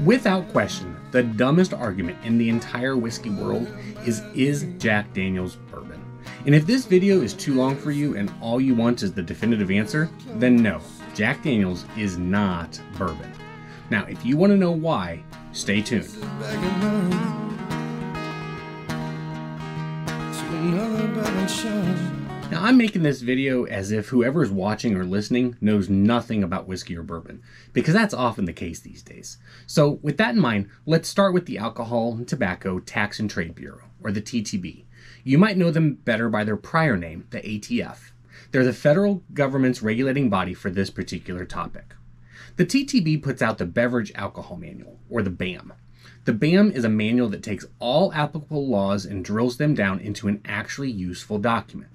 Without question, the dumbest argument in the entire whiskey world is Jack Daniel's bourbon? And if this video is too long for you and all you want is the definitive answer, then no, Jack Daniel's is not bourbon. Now, if you want to know why, stay tuned. Now, I'm making this video as if whoever is watching or listening knows nothing about whiskey or bourbon, because that's often the case these days. So with that in mind, let's start with the Alcohol and Tobacco Tax and Trade Bureau, or the TTB. You might know them better by their prior name, the ATF. They're the federal government's regulating body for this particular topic. The TTB puts out the Beverage Alcohol Manual, or the BAM. The BAM is a manual that takes all applicable laws and drills them down into an actually useful document.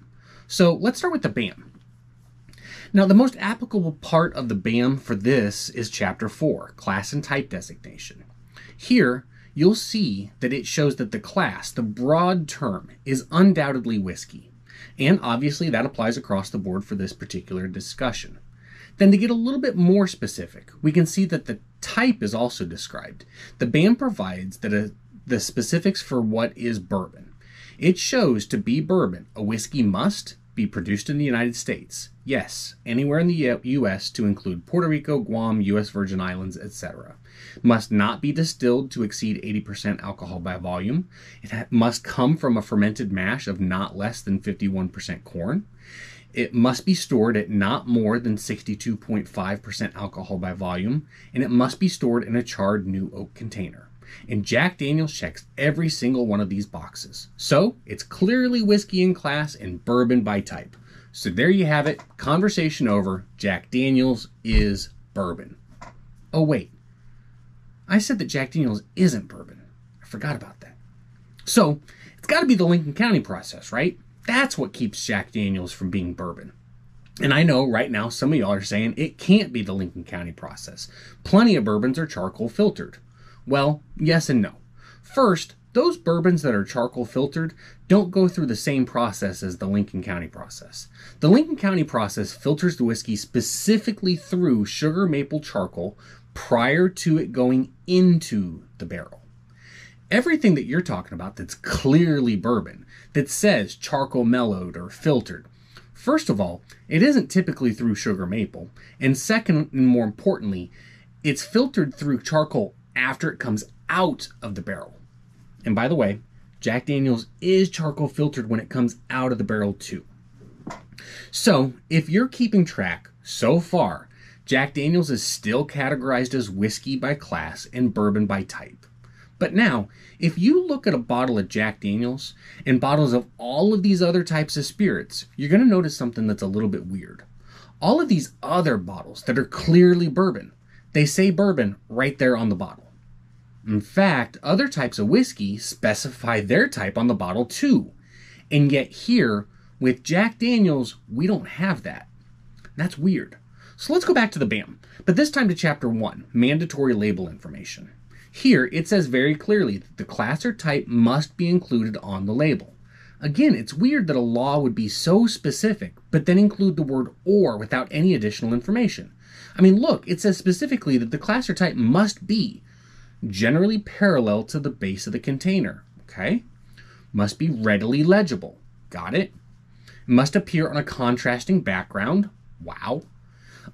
So let's start with the BAM. Now, the most applicable part of the BAM for this is Chapter 4, Class and Type Designation. Here, you'll see that it shows that the class, the broad term, is undoubtedly whiskey. And obviously that applies across the board for this particular discussion. Then to get a little bit more specific, we can see that the type is also described. The BAM provides that the specifics for what is bourbon. It shows to be bourbon, a whiskey must be produced in the United States. Yes, anywhere in the U.S. to include Puerto Rico, Guam, U.S. Virgin Islands, etc. Must not be distilled to exceed 80% alcohol by volume. It must come from a fermented mash of not less than 51% corn. It must be stored at not more than 62.5% alcohol by volume, and it must be stored in a charred new oak container. And Jack Daniel's checks every single one of these boxes. So it's clearly whiskey in class and bourbon by type. So there you have it. Conversation over. Jack Daniel's is bourbon. Oh wait, I said that Jack Daniel's isn't bourbon. I forgot about that. So it's got to be the Lincoln County process, right? That's what keeps Jack Daniel's from being bourbon. And I know right now some of y'all are saying it can't be the Lincoln County process. Plenty of bourbons are charcoal filtered. Well, yes and no. First, those bourbons that are charcoal filtered don't go through the same process as the Lincoln County process. The Lincoln County process filters the whiskey specifically through sugar maple charcoal prior to it going into the barrel. Everything that you're talking about that's clearly bourbon, that says charcoal mellowed or filtered, first of all, it isn't typically through sugar maple, and second, and more importantly, it's filtered through charcoal after it comes out of the barrel. And by the way, Jack Daniel's is charcoal filtered when it comes out of the barrel too. So if you're keeping track, so far, Jack Daniel's is still categorized as whiskey by class and bourbon by type. But now, if you look at a bottle of Jack Daniel's and bottles of all of these other types of spirits, you're going to notice something that's a little bit weird. All of these other bottles that are clearly bourbon, they say bourbon right there on the bottle. In fact, other types of whiskey specify their type on the bottle too. And yet here, with Jack Daniel's, we don't have that. That's weird. So let's go back to the BAM, but this time to Chapter 1, Mandatory Label Information. Here, it says very clearly that the class or type must be included on the label. Again, it's weird that a law would be so specific, but then include the word or without any additional information. I mean, look, it says specifically that the class or type must be generally parallel to the base of the container, okay? Must be readily legible, got it? Must appear on a contrasting background, wow.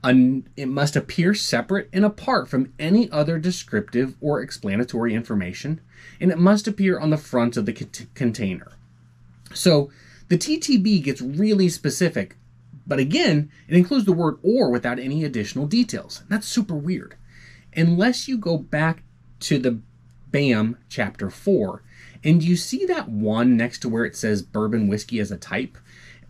It must appear separate and apart from any other descriptive or explanatory information, and it must appear on the front of the container. So the TTB gets really specific, but again, it includes the word or without any additional details. That's super weird. Unless you go back to the BAM Chapter 4, and you see that 1 next to where it says bourbon whiskey as a type,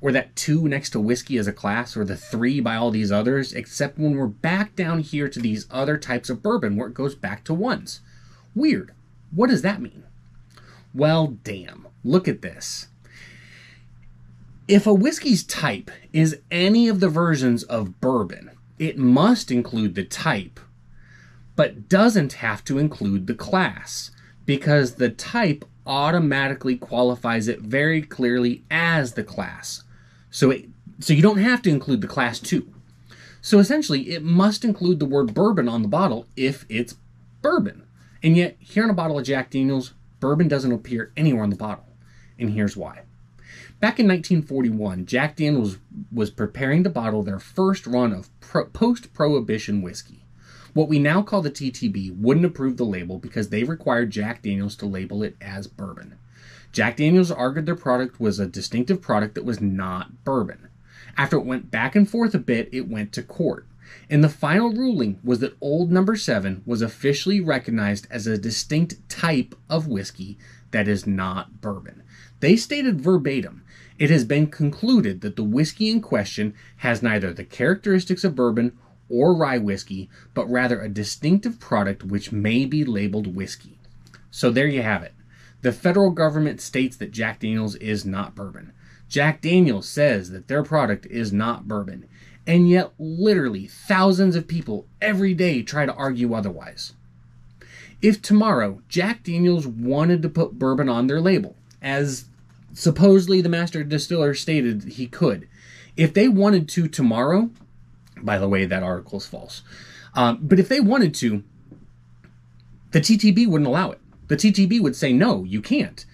or that 2 next to whiskey as a class, or the 3 by all these others, except when we're back down here to these other types of bourbon where it goes back to 1s. Weird. What does that mean? Well, damn. Look at this. If a whiskey's type is any of the versions of bourbon, it must include the type, but doesn't have to include the class, because the type automatically qualifies it very clearly as the class. So you don't have to include the class too. So essentially, it must include the word bourbon on the bottle if it's bourbon. And yet, here in a bottle of Jack Daniels, bourbon doesn't appear anywhere on the bottle. And here's why. Back in 1941, Jack Daniels was preparing to bottle their first run of post-prohibition whiskey. What we now call the TTB wouldn't approve the label because they required Jack Daniels to label it as bourbon. Jack Daniels argued their product was a distinctive product that was not bourbon. After it went back and forth a bit, it went to court. And the final ruling was that Old No. 7 was officially recognized as a distinct type of whiskey that is not bourbon. They stated verbatim, "It has been concluded that the whiskey in question has neither the characteristics of bourbon or rye whiskey, but rather a distinctive product which may be labeled whiskey." So there you have it. The federal government states that Jack Daniels is not bourbon. Jack Daniels says that their product is not bourbon. And yet, literally, thousands of people every day try to argue otherwise. If tomorrow Jack Daniels wanted to put bourbon on their label, as supposedly the master distiller stated he could, if they wanted to tomorrow, by the way, that article is false, but if they wanted to, the TTB wouldn't allow it. The TTB would say, no, you can't.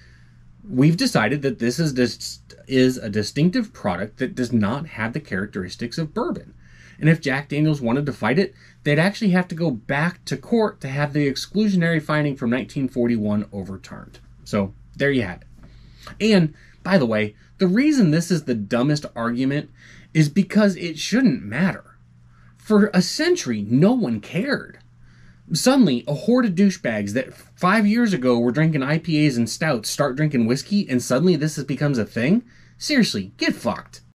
We've decided that this is a distinctive product that does not have the characteristics of bourbon. And if Jack Daniels wanted to fight it, they'd actually have to go back to court to have the exclusionary finding from 1941 overturned. So there you have it. And, by the way, the reason this is the dumbest argument is because it shouldn't matter. For a century, no one cared. Suddenly, a horde of douchebags that 5 years ago were drinking IPAs and stouts start drinking whiskey, and suddenly this becomes a thing? Seriously, get fucked.